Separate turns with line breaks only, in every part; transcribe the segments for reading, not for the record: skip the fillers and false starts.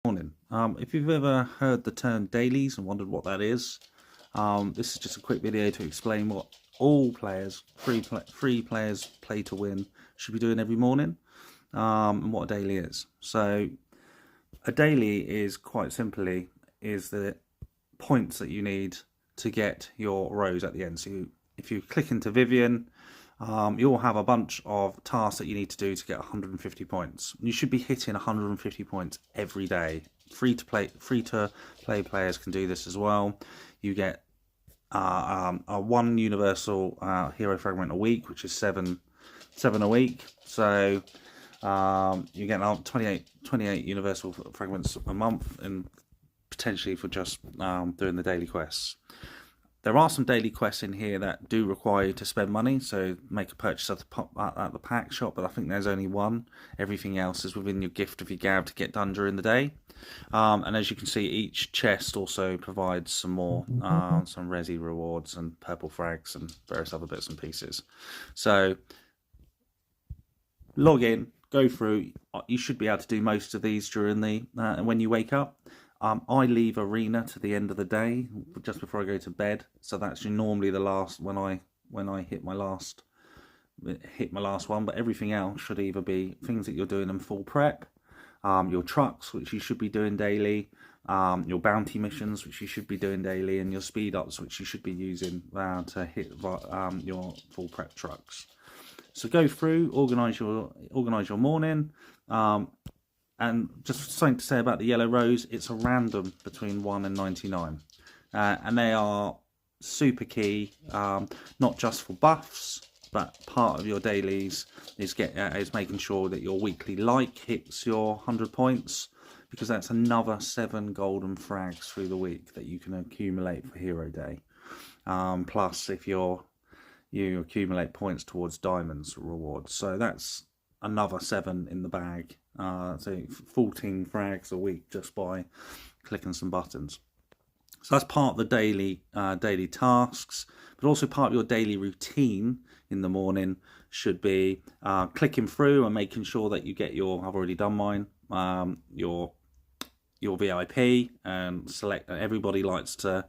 Morning. If you've ever heard the term dailies and wondered what that is, this is just a quick video to explain what all players, free players play to win, should be doing every morning, and what a daily is. So a daily is quite simply is the points that you need to get your rows at the end. So if you click into Vivian, you'll have a bunch of tasks that you need to do to get 150 points. You should be hitting 150 points every day. Free to play players can do this as well. You get a one universal hero fragment a week, which is seven a week. So you get 28 universal fragments a month, and potentially for just doing the daily quests. There are some daily quests in here that do require you to spend money, so make a purchase at the pack shop, but I think there's only one. Everything else is within your gift of your gab to get done during the day. And as you can see, each chest also provides some more, some resi rewards and purple frags and various other bits and pieces. So log in, go through. You should be able to do most of these during the when you wake up. I leave arena to the end of the day, just before I go to bed. So that's normally the last when I hit my last one. But everything else should either be things that you're doing in full prep, your trucks, which you should be doing daily, your bounty missions, which you should be doing daily, and your speed ups, which you should be using to hit your full prep trucks. So go through, organise your morning. And just something to say about the yellow rows, it's a random between 1 and 99. And they are super key, not just for buffs, but part of your dailies is making sure that your weekly like hits your 100 points, because that's another 7 golden frags through the week that you can accumulate for Hero Day. Plus, if you accumulate points towards diamonds rewards. So that's another 7 in the bag. So 14 frags a week just by clicking some buttons. So that's part of the daily tasks, but also part of your daily routine in the morning should be clicking through and making sure that you get your, I've already done mine, your VIP, and select. Everybody likes to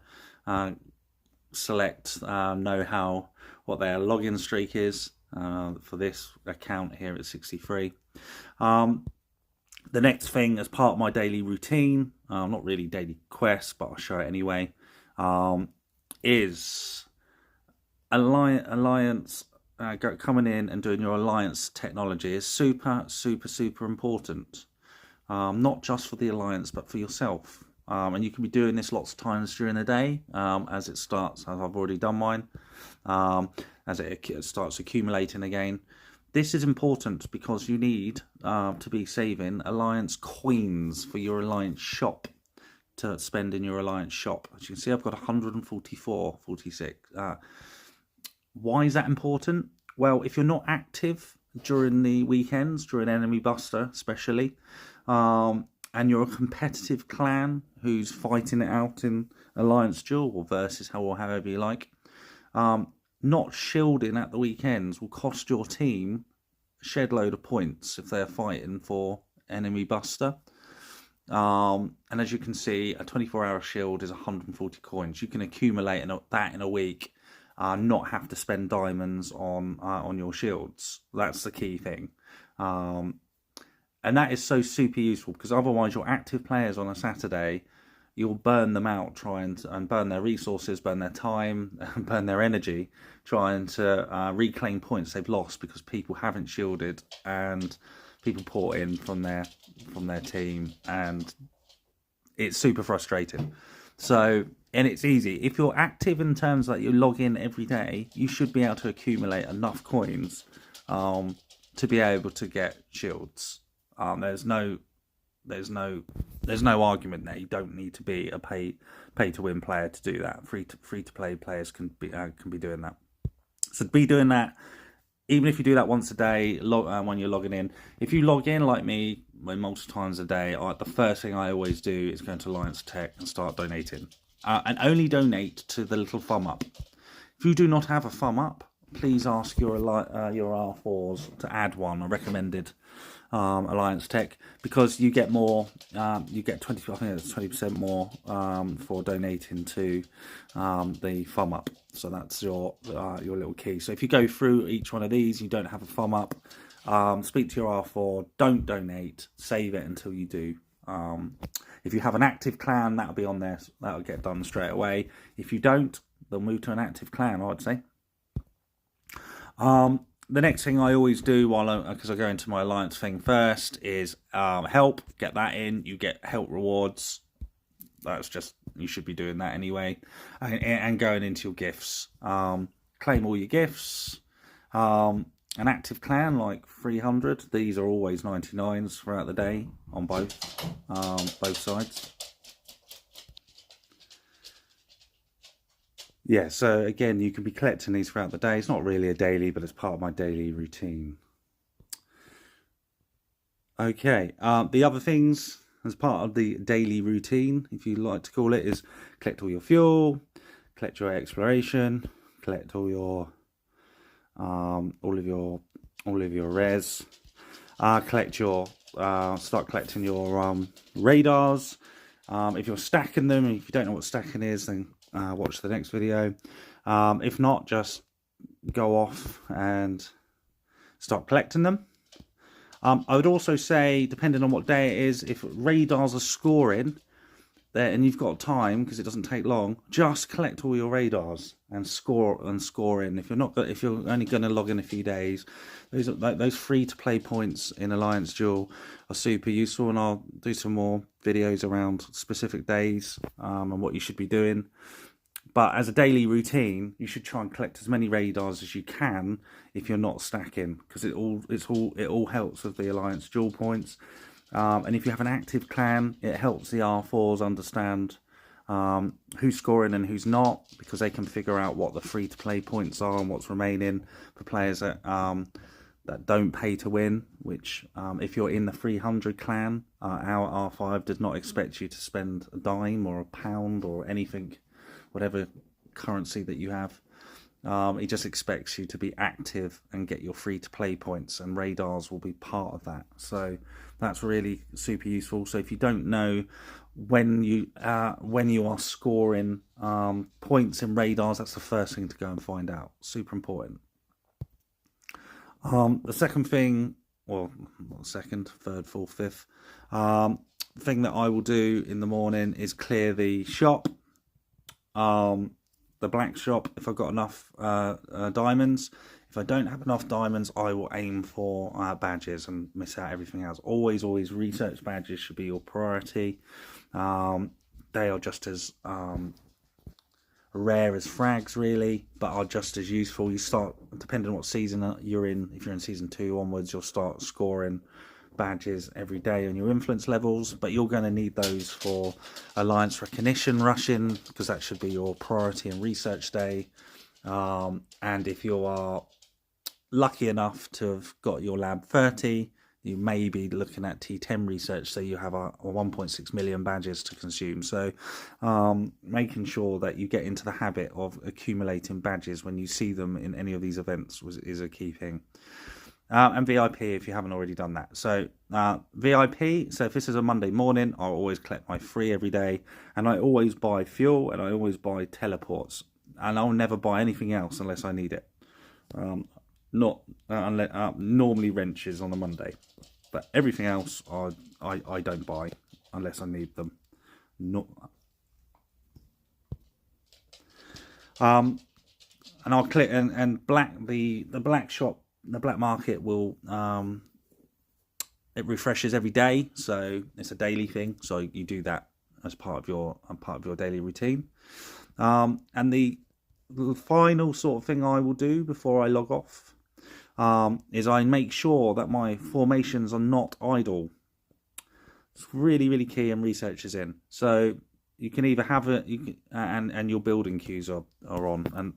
select know what their login streak is. For this account here at 63. The next thing as part of my daily routine, not really daily quest, but I'll show it anyway, is alliance coming in and doing your alliance technology is super important. Not just for the alliance, but for yourself. And you can be doing this lots of times during the day as it starts, as I've already done mine, as it starts accumulating again. This is important because you need to be saving alliance coins for your alliance shop to spend in your alliance shop. As you can see, I've got 146. Why is that important? Well, if you're not active during the weekends, during Enemy Buster especially, and you're a competitive clan who's fighting it out in Alliance Duel or versus however you like, not shielding at the weekends will cost your team a shed load of points if they're fighting for Enemy Buster. And as you can see, a 24-hour shield is 140 coins. You can accumulate that in a week, not have to spend diamonds on your shields. That's the key thing. And that is so super useful, because otherwise your active players on a Saturday, you'll burn them out trying to and burn their resources, burn their time, and burn their energy trying to reclaim points they've lost because people haven't shielded and people pour in from their team, and it's super frustrating. So, and it's easy. If you're active in terms that you log in every day, you should be able to accumulate enough coins to be able to get shields. There's no argument there. You don't need to be a pay to win player to do that. Free to play players can be doing that. So be doing that, even if you do that once a day, when you're logging in. If you log in like me multiple times a day, the first thing I always do is go into Alliance Tech and start donating, and only donate to the little thumb up. If you do not have a thumb up, please ask your R4s to add one, a recommended Alliance Tech, because you get more. You get 20. I think it's 20% more for donating to the thumb up. So that's your little key. So if you go through each one of these, you don't have a thumb up. Speak to your R4. Don't donate. Save it until you do. If you have an active clan, that'll be on there. That'll get done straight away. If you don't, they'll move to an active clan, I'd say. The next thing I always do, because I go into my alliance thing first, is help. Get that in. You get help rewards. That's just, you should be doing that anyway. And going into your gifts. Claim all your gifts. An active clan like 300. These are always 99s throughout the day on both sides. Yeah, so again, you can be collecting these throughout the day. It's not really a daily, but it's part of my daily routine. Okay, the other things as part of the daily routine, if you like to call it, is collect all your fuel, collect your exploration, collect all of your res, start collecting your radars. If you're stacking them, and if you don't know what stacking is, then watch the next video. If not, just go off and start collecting them. I would also say, depending on what day it is, if radars are scoring there and you've got time, because it doesn't take long, just collect all your radars and score in. If you're only going to log in a few days, those free to play points in Alliance Duel are super useful, and I'll do some more videos around specific days and what you should be doing. But as a daily routine, you should try and collect as many radars as you can if you're not stacking, because it all helps with the Alliance Duel points. And if you have an active clan, it helps the R4s understand who's scoring and who's not, because they can figure out what the free-to-play points are and what's remaining for players that don't pay to win, which if you're in the 300 clan, our R5 does not expect you to spend a dime or a pound or anything, whatever currency that you have. He just expects you to be active and get your free-to-play points, and radars will be part of that. So that's really super useful. So if you don't know when you are scoring points in radars, that's the first thing to go and find out. Super important. The second thing, well, not second, third, fourth, fifth thing that I will do in the morning is clear the shop. The black shop, if I've got enough diamonds. If I don't have enough diamonds, I will aim for badges and miss out everything else. Always research badges should be your priority. They are just as rare as frags, really, but are just as useful. You start, depending on what season you're in, if you're in season 2 onwards, you'll start scoring badges every day on your influence levels, but you're going to need those for alliance recognition rushing, because that should be your priority and research day. And if you are lucky enough to have got your lab 30, you may be looking at T10 research, so you have a 1.6 million badges to consume. So making sure that you get into the habit of accumulating badges when you see them in any of these events is a key thing. And VIP if you haven't already done that. So VIP, so if this is a Monday morning, I'll always collect my free every day, and I always buy fuel, and I always buy teleports, and I'll never buy anything else unless I need it. Normally wrenches on a Monday, but everything else I don't buy unless I need them. And I'll click and the black shop. The black market will it refreshes every day, so it's a daily thing. So you do that as part of your daily routine. And the final sort of thing I will do before I log off is I make sure that my formations are not idle. It's really key, and research is in. So you can either have it, and your building queues are on, and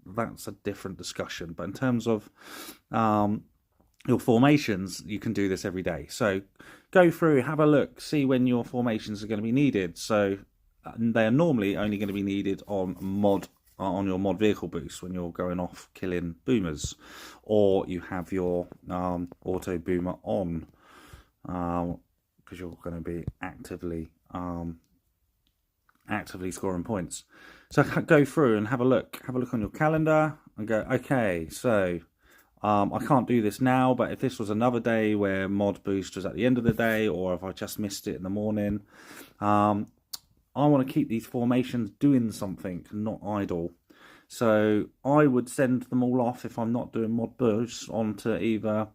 that's a different discussion. But in terms of your formations, you can do this every day. So go through, have a look, see when your formations are going to be needed. So they are normally only going to be needed on your mod vehicle boost when you're going off killing boomers, or you have your auto boomer on because you're going to be actively scoring points. So go through and have a look on your calendar and go, okay, so I can't do this now, but if this was another day where mod boost was at the end of the day, or if I just missed it in the morning, I want to keep these formations doing something, not idle. So I would send them all off, if I'm not doing mod boosts, onto either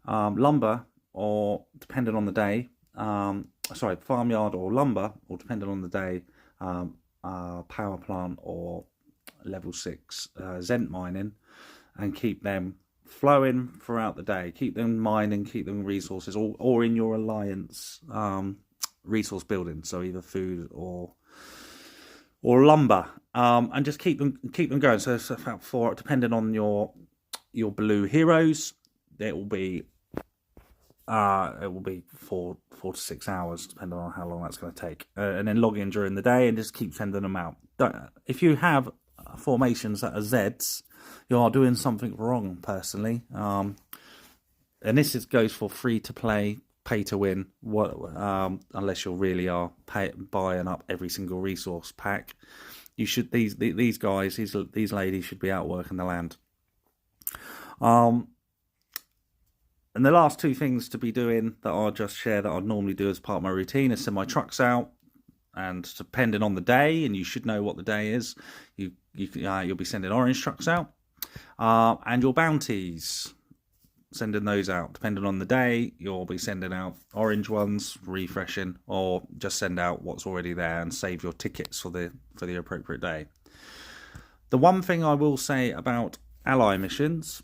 lumber, or depending on the day, farmyard or lumber, or depending on the day, power plant or level 6 Zent mining, and keep them flowing throughout the day. Keep them mining, keep them resources, or in your alliance resource building, so either food or lumber, and just keep them going. So it's about 4, depending on your blue heroes, it will be 4 to 6 hours, depending on how long that's going to take, and then log in during the day and just keep sending them out. If you have formations that are Zeds, you are doing something wrong, personally. And this goes for free to play, pay to win. Unless you really are buying up every single resource pack, you should. These guys, these ladies should be out working the land. And the last 2 things to be doing that I'll just share that I'd normally do as part of my routine is send my trucks out, and depending on the day, and you should know what the day is, you'll be sending orange trucks out, and your bounties, sending those out. Depending on the day, you'll be sending out orange ones, refreshing, or just send out what's already there and save your tickets for the appropriate day. The one thing I will say about ally missions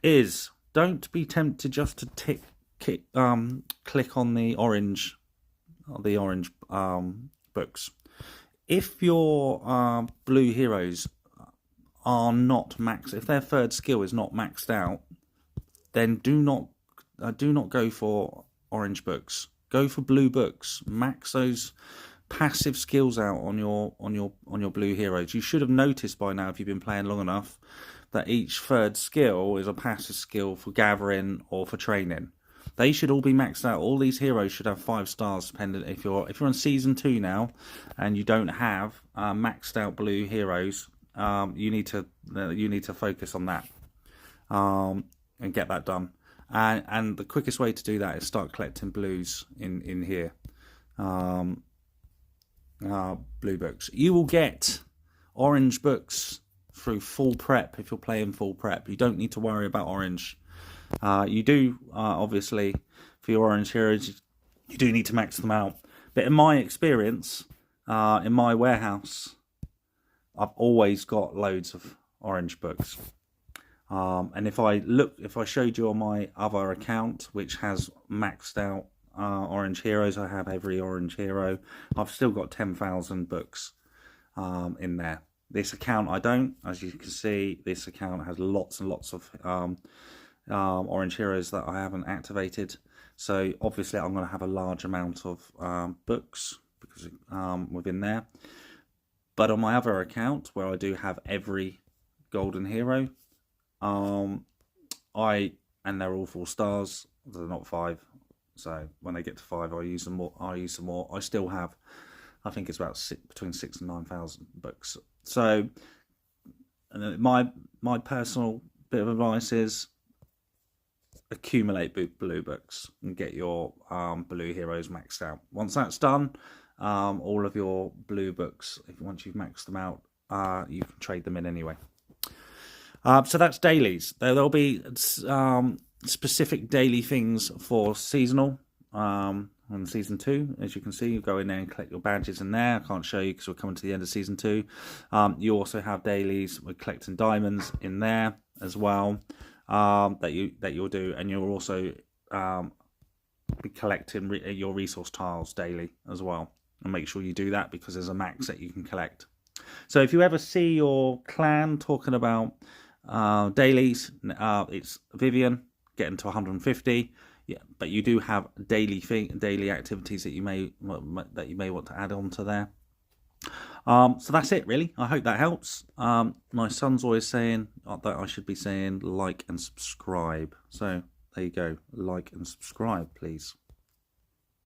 is, don't be tempted just to click on the orange books. If your blue heroes are not maxed, if their 3rd skill is not maxed out, then do not go for orange books. Go for blue books. Max those passive skills out on your blue heroes. You should have noticed by now, if you've been playing long enough, that each 3rd skill is a passive skill for gathering or for training. They should all be maxed out. All these heroes should have 5 stars. Dependent if you're on season 2 now and you don't have maxed out blue heroes, you need to focus on that and get that done. And the quickest way to do that is start collecting blues in here. Blue books. You will get orange books through full prep if you're playing full prep. You don't need to worry about orange. You do, obviously, for your orange heroes, you do need to max them out. But in my experience, in my warehouse, I've always got loads of orange books. And if I showed you on my other account, which has maxed out orange heroes, I have every orange hero, I've still got 10,000 books in there. This account I don't. As you can see, this account has lots and lots of orange heroes that I haven't activated. So obviously I'm going to have a large amount of books because within there. But on my other account, where I do have every golden hero, and they're all 4 stars. They're not 5. So when they get to 5, I use them more. I still have, I think it's about between 6,000 and 9,000 books. So my personal bit of advice is accumulate blue books and get your blue heroes maxed out. Once that's done, all of your blue books, once you've maxed them out, you can trade them in anyway. So that's dailies. There'll be specific daily things for seasonal on season 2. As you can see, you go in there and collect your badges in there. I can't show you because we're coming to the end of season 2. You also have dailies with collecting diamonds in there as well, that you'll do, and you'll also be collecting your resource tiles daily as well. And make sure you do that because there's a max that you can collect. So if you ever see your clan talking about dailies, it's Vivian getting to 150. Yeah, but you do have daily activities that you may want to add on to there. So that's it, really. I hope that helps. My son's always saying that I should be saying like and subscribe. So there you go, like and subscribe, please.